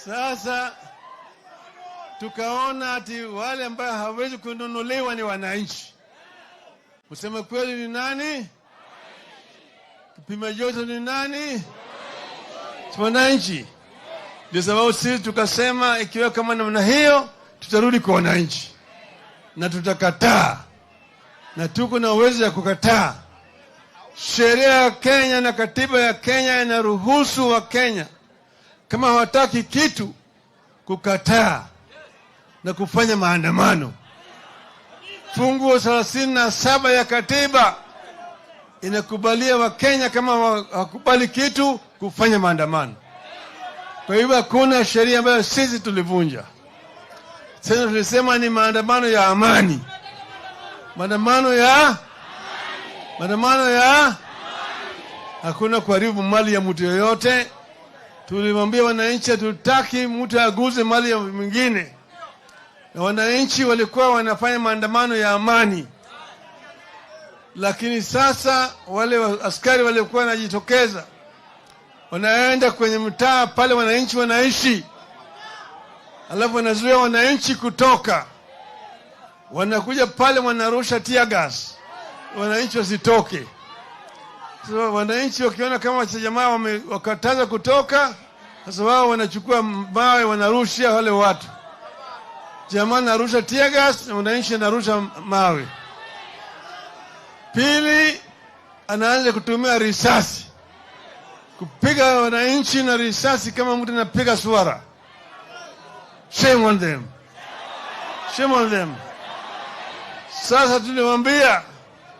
Sasa tukaona ati wale ambao hawezi kununuliwa ni wananchi. Kusema kweli ni nani? Kipima joto ni nani? Si wananchi. Ndio sababu sisi tukasema ikiwa kama namna hiyo tutarudi kwa wananchi. Na tutakataa. Na tuko na uwezo ya kukataa. Sheria ya Kenya na katiba ya Kenya inaruhusu wa Kenya kama hawataki kitu kukataa na kufanya maandamano. Fungu 37 ya katiba inakubalia wa Kenya kama hawakubali kitu kufanya maandamano. Kwa hivyo hakuna sheria ambayo sisi tulivunja. Sasa tulisema ni maandamano ya amani. Maandamano ya hakuna kuharibu mali ya mtu yoyote. Tulimwambia wananchi tutaki mtu aguze mali ya mwingine. Na wananchi walikuwa wanafanya maandamano ya amani. Lakini sasa wale askari walikuwa wanajitokeza. Wanaenda kwenye mtaa pale wananchi wanaishi. Alafu wanazuia wananchi kutoka. Wanakuja pale wanarusha tear gas. Wananchi wasitoke. So wananchi wakiona kama jamaa wamekataza kutoka, sasa wao wanachukua mawe wanarusha wale watu. Jamaa anarusha tear gas na wananchi anarusha mawe. Pili, anaanza kutumia risasi. Kupiga wananchi na risasi kama mtu anapiga swara. Shame on them. Shame on them. Sasa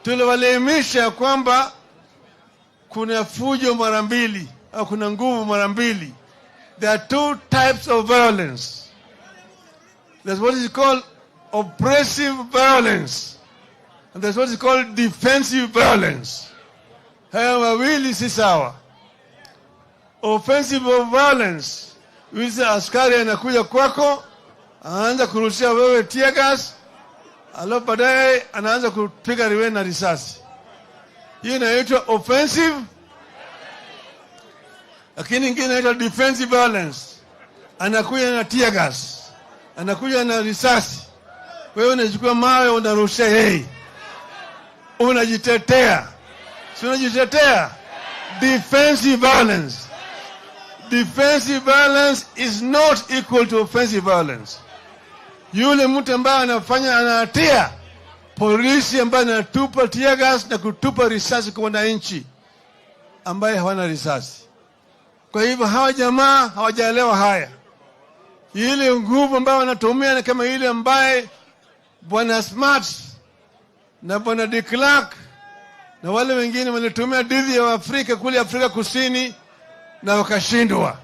tuliwaelimisha kwamba kuna fujo mara mbili au kuna nguvu mara mbili. There are two types of violence. There's what is called oppressive violence and there's what is called defensive violence. Haya mawili si sawa. Offensive violence, wizi askari anakuja kwako, anaanza kurushia wewe tear gas, alafu baadaye anaanza kupiga riwe na risasi. Hii inaitwa offensive. Lakini nyingine inaitwa defensive violence. Anakuja na tear gas, anakuja na risasi. Wewe unachukua mawe unarushia yeye. Unajitetea. Si unajitetea? Defensive violence. Defensive violence is not equal to offensive violence. Yule mtu ambaye anatia polisi ambaye anatupa tear gas na kutupa risasi kwa wananchi ambaye hawana risasi. Kwa hivyo hawa jamaa hawajaelewa haya. Ile nguvu ambayo wanatumia ni kama ile ambaye Bwana Smart na Bwana de Klerk na wale wengine walitumia dhidi ya Afrika kule Afrika Kusini na wakashindwa.